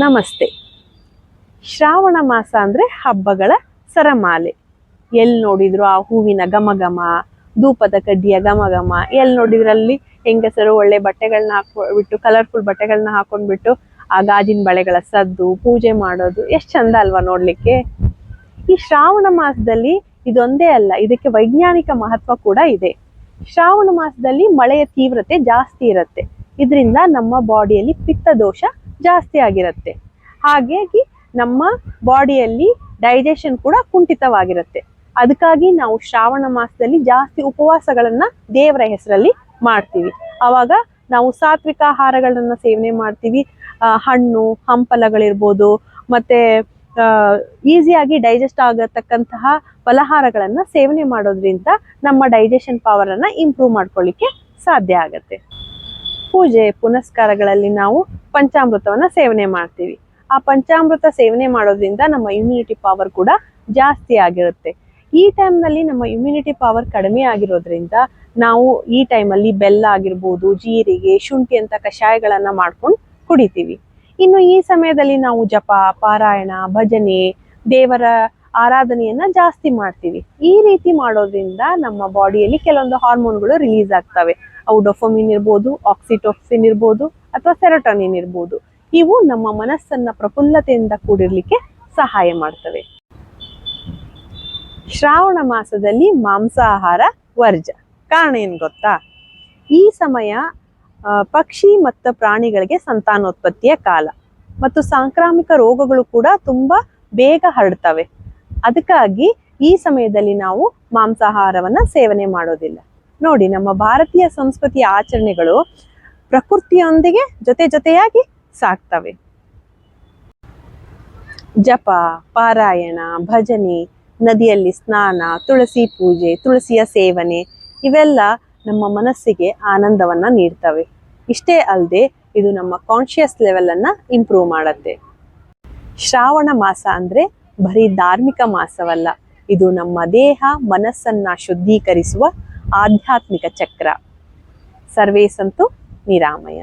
ನಮಸ್ತೆ. ಶ್ರಾವಣ ಮಾಸ ಅಂದ್ರೆ ಹಬ್ಬಗಳ ಸರಮಾಲೆ. ಎಲ್ಲಿ ನೋಡಿದ್ರು ಆ ಹೂವಿನ ಘಮ ಘಮ, ಧೂಪದ ಕಡ್ಡಿಯ ಘಮ ಘಮ, ಎಲ್ಲಿ ನೋಡಿದ್ರಲ್ಲಿ ಹೆಂಗಸರು ಒಳ್ಳೆ ಬಟ್ಟೆಗಳನ್ನ ಹಾಕೊಂಡ್ಬಿಟ್ಟು, ಕಲರ್ಫುಲ್ ಬಟ್ಟೆಗಳನ್ನ ಹಾಕೊಂಡ್ಬಿಟ್ಟು ಆ ಗಾಜಿನ ಬಳೆಗಳ ಸದ್ದು, ಪೂಜೆ ಮಾಡೋದು ಎಷ್ಟು ಚಂದ ಅಲ್ವಾ ನೋಡ್ಲಿಕ್ಕೆ. ಈ ಶ್ರಾವಣ ಮಾಸದಲ್ಲಿ ಇದೊಂದೇ ಅಲ್ಲ, ಇದಕ್ಕೆ ವೈಜ್ಞಾನಿಕ ಮಹತ್ವ ಕೂಡ ಇದೆ. ಶ್ರಾವಣ ಮಾಸದಲ್ಲಿ ಮಳೆಯ ತೀವ್ರತೆ ಜಾಸ್ತಿ ಇರುತ್ತೆ. ಇದರಿಂದ ನಮ್ಮ ಬಾಡಿಯಲ್ಲಿ ಪಿತ್ತ ದೋಷ ಜಾಸ್ತಿ ಆಗಿರುತ್ತೆ. ಹಾಗಾಗಿ ನಮ್ಮ ಬಾಡಿಯಲ್ಲಿ ಡೈಜೆಷನ್ ಕೂಡ ಕುಂಠಿತವಾಗಿರುತ್ತೆ. ಅದಕ್ಕಾಗಿ ನಾವು ಶ್ರಾವಣ ಮಾಸದಲ್ಲಿ ಜಾಸ್ತಿ ಉಪವಾಸಗಳನ್ನ ದೇವರ ಹೆಸರಲ್ಲಿ ಮಾಡ್ತೀವಿ. ಅವಾಗ ನಾವು ಸಾತ್ವಿಕ ಆಹಾರಗಳನ್ನ ಸೇವನೆ ಮಾಡ್ತೀವಿ. ಹಣ್ಣು ಹಂಪಲಗಳಿರ್ಬೋದು, ಮತ್ತೆ ಈಸಿಯಾಗಿ ಡೈಜೆಸ್ಟ್ ಆಗತಕ್ಕಂತಹ ಫಲಹಾರಗಳನ್ನ ಸೇವನೆ ಮಾಡೋದ್ರಿಂದ ನಮ್ಮ ಡೈಜೆಷನ್ ಪವರ್ ಅನ್ನ ಇಂಪ್ರೂವ್ ಮಾಡ್ಕೊಳ್ಳಿಕ್ಕೆ ಸಾಧ್ಯ ಆಗತ್ತೆ. ಪೂಜೆ ಪುನಸ್ಕಾರಗಳಲ್ಲಿ ನಾವು ಪಂಚಾಮೃತವನ್ನ ಸೇವನೆ ಮಾಡ್ತೀವಿ. ಆ ಪಂಚಾಮೃತ ಸೇವನೆ ಮಾಡೋದ್ರಿಂದ ನಮ್ಮ ಇಮ್ಯುನಿಟಿ ಪವರ್ ಕೂಡ ಜಾಸ್ತಿ ಆಗಿರುತ್ತೆ. ಈ ಟೈಮ್ನಲ್ಲಿ ನಮ್ಮ ಇಮ್ಯುನಿಟಿ ಪವರ್ ಕಡಿಮೆ ಆಗಿರೋದ್ರಿಂದ ನಾವು ಈ ಟೈಮಲ್ಲಿ ಬೆಲ್ಲ ಆಗಿರ್ಬೋದು, ಜೀರಿಗೆ, ಶುಂಠಿ ಅಂತ ಕಷಾಯಗಳನ್ನ ಮಾಡ್ಕೊಂಡು ಕುಡಿತೀವಿ. ಇನ್ನು ಈ ಸಮಯದಲ್ಲಿ ನಾವು ಜಪ, ಪಾರಾಯಣ, ಭಜನೆ, ದೇವರ ಆರಾಧನೆಯನ್ನ ಜಾಸ್ತಿ ಮಾಡ್ತೀವಿ. ಈ ರೀತಿ ಮಾಡೋದ್ರಿಂದ ನಮ್ಮ ಬಾಡಿಯಲ್ಲಿ ಕೆಲವೊಂದು ಹಾರ್ಮೋನ್ಗಳು ರಿಲೀಸ್ ಆಗ್ತವೆ. ಅವು ಡೊಪಮಿನ್ ಇರ್ಬೋದು, ಆಕ್ಸಿಟೋಸಿನ್ ಇರ್ಬೋದು, ಅಥವಾ ಸೆರೋಟೋನಿನ್ ಇರ್ಬೋದು. ಇವು ನಮ್ಮ ಮನಸ್ಸನ್ನ ಪ್ರಫುಲ್ಲತೆಯಿಂದ ಕೂಡಿರ್ಲಿಕ್ಕೆ ಸಹಾಯ ಮಾಡ್ತವೆ. ಶ್ರಾವಣ ಮಾಸದಲ್ಲಿ ಮಾಂಸಾಹಾರ ವರ್ಜ. ಕಾರಣ ಏನ್ ಗೊತ್ತಾ? ಈ ಸಮಯ ಪಕ್ಷಿ ಮತ್ತು ಪ್ರಾಣಿಗಳಿಗೆ ಸಂತಾನೋತ್ಪತ್ತಿಯ ಕಾಲ, ಮತ್ತು ಸಾಂಕ್ರಾಮಿಕ ರೋಗಗಳು ಕೂಡ ತುಂಬಾ ಬೇಗ ಹರಡ್ತವೆ. ಅದಕ್ಕಾಗಿ ಈ ಸಮಯದಲ್ಲಿ ನಾವು ಮಾಂಸಾಹಾರವನ್ನ ಸೇವನೆ ಮಾಡೋದಿಲ್ಲ. ನೋಡಿ, ನಮ್ಮ ಭಾರತೀಯ ಸಂಸ್ಕೃತಿಯ ಆಚರಣೆಗಳು ಪ್ರಕೃತಿಯೊಂದಿಗೆ ಜೊತೆಯಾಗಿ ಸಾಕ್ತವೆ. ಜಪ, ಪಾರಾಯಣ, ಭಜನೆ, ನದಿಯಲ್ಲಿ ಸ್ನಾನ, ತುಳಸಿ ಪೂಜೆ, ತುಳಸಿಯ ಸೇವನೆ ಇವೆಲ್ಲ ನಮ್ಮ ಮನಸ್ಸಿಗೆ ಆನಂದವನ್ನ ನೀಡ್ತವೆ. ಇಷ್ಟೇ ಅಲ್ಲದೆ ಇದು ನಮ್ಮ ಕಾನ್ಶಿಯಸ್ ಲೆವೆಲ್ ಅನ್ನ ಇಂಪ್ರೂವ್ ಮಾಡತ್ತೆ. ಶ್ರಾವಣ ಮಾಸ ಅಂದ್ರೆ ಬರೀ ಧಾರ್ಮಿಕ ಮಾಸವಲ್ಲ, ಇದು ನಮ್ಮ ದೇಹ ಮನಸ್ಸನ್ನ ಶುದ್ಧೀಕರಿಸುವ ಆಧ್ಯಾತ್ಮಿಕ ಚಕ್ರ. ಸರ್ವೇ ಸಂತು ನಿರಾಮಯ.